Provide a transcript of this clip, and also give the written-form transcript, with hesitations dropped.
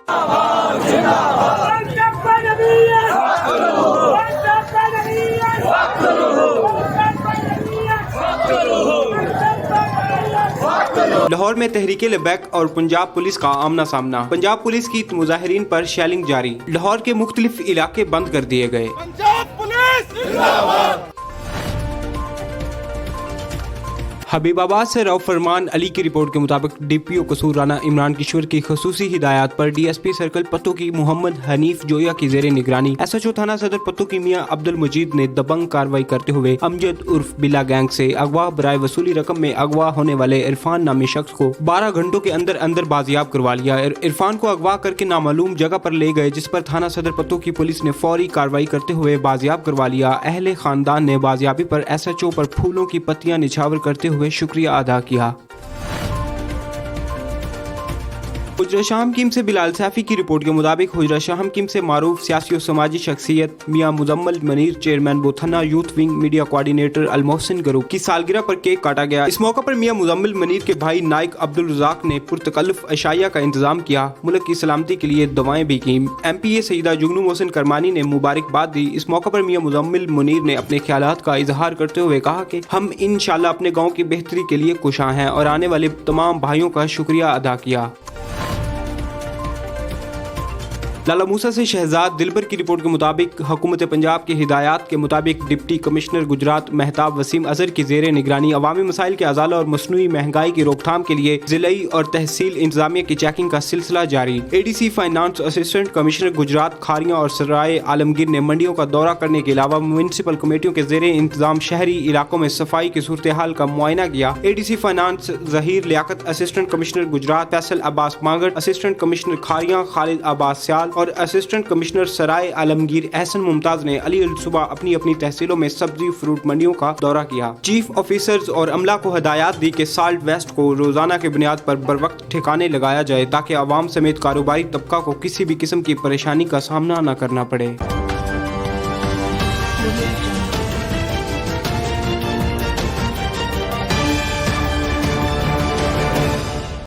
لاہور میں تحریک لبیک اور پنجاب پولیس کا آمنا سامنا۔ پنجاب پولیس کی مظاہرین پر شیلنگ جاری، لاہور کے مختلف علاقے بند کر دیے گئے۔ پنجاب پولیس زندہ باد۔ حبیب آباد سے رؤف فرمان علی کی رپورٹ کے مطابق ڈی پی او قصور رانا عمران کشور کی خصوصی ہدایات پر ڈی ایس پی سرکل پتو کی محمد حنیف جویا کی زیر نگرانی ایس ایچ او تھانہ صدر پتو کی میاں عبد المجید نے دبنگ کارروائی کرتے ہوئے امجد عرف بلا گینگ سے اغوا برائے وصولی رقم میں اغوا ہونے والے عرفان نامی شخص کو 12 گھنٹوں کے اندر بازیاب کروا لیا۔ عرفان کو اغوا کر کے نامعلوم جگہ پر لے گئے، جس پر تھانہ صدر پتو کی پولیس نے فوری کارروائی کرتے ہوئے بازیاب کروا لیا۔ اہل خاندان نے بازیابی پر ایس ایچ او پر پھولوں کی پتیاں نچھاور کرتے ہوئے شکریہ ادا کیا۔ حجرہ شاہ حکیم سے بلال سیفی کی رپورٹ کے مطابق حجرہ شاہ حکیم سے معروف سیاسی و سماجی شخصیت میاں مزمل منیر چیئرمین بوتھنا youth wing media coordinator Almohsin group کی سالگرہ پر کیک کاٹا گیا۔ اس موقع پر میاں مزمل منیر کے بھائی نائک عبد الرزاق نے پرتکلف اشیاء کا انتظام کیا، ملک کی سلامتی کے لیے دعائیں بھی کیں۔ ایم پی اے سیدہ جگنو محسن کرمانی نے مبارکباد دی۔ اس موقع پر میاں مزمل منیر نے اپنے خیالات کا اظہار کرتے ہوئے کہا کہ ہم انشاءاللہ اپنے گاؤں کی بہتری کے لیے کوشاں ہیں اور آنے والے تمام بھائیوں کا شکریہ ادا کیا۔ لالا موسیٰ سے شہزاد دلبر کی رپورٹ کے مطابق حکومت پنجاب کی ہدایات کے مطابق ڈپٹی کمشنر گجرات مہتاب وسیم اظہر کی زیر نگرانی عوامی مسائل کے ازالہ اور مصنوعی مہنگائی کی روک تھام کے لیے ضلعی اور تحصیل انتظامیہ کی چیکنگ کا سلسلہ جاری۔ A D C finance assistant commissioner Gujrat Kharian اور سرائے عالمگیر نے منڈیوں کا دورہ کرنے کے علاوہ میونسپل کمیٹیوں کے زیر انتظام شہری علاقوں میں صفائی کی صورتحال کا معائنہ کیا۔ اے ڈی سی فائنانس ظہیر لیاقت، اسسٹنٹ کمشنر گجرات فیصل عباس مانگڑ، اسسٹنٹ کمشنر کھاریاں خالد عباس سیال اور اسسٹنٹ کمشنر سرائے عالمگیر احسن ممتاز نے علی صبح اپنی تحصیلوں میں سبزی فروٹ منڈیوں کا دورہ کیا۔ چیف آفیسرز اور عملہ کو ہدایات دی کہ سالٹ ویسٹ کو روزانہ کی بنیاد پر بروقت ٹھکانے لگایا جائے تاکہ عوام سمیت کاروباری طبقہ کو کسی بھی قسم کی پریشانی کا سامنا نہ کرنا پڑے۔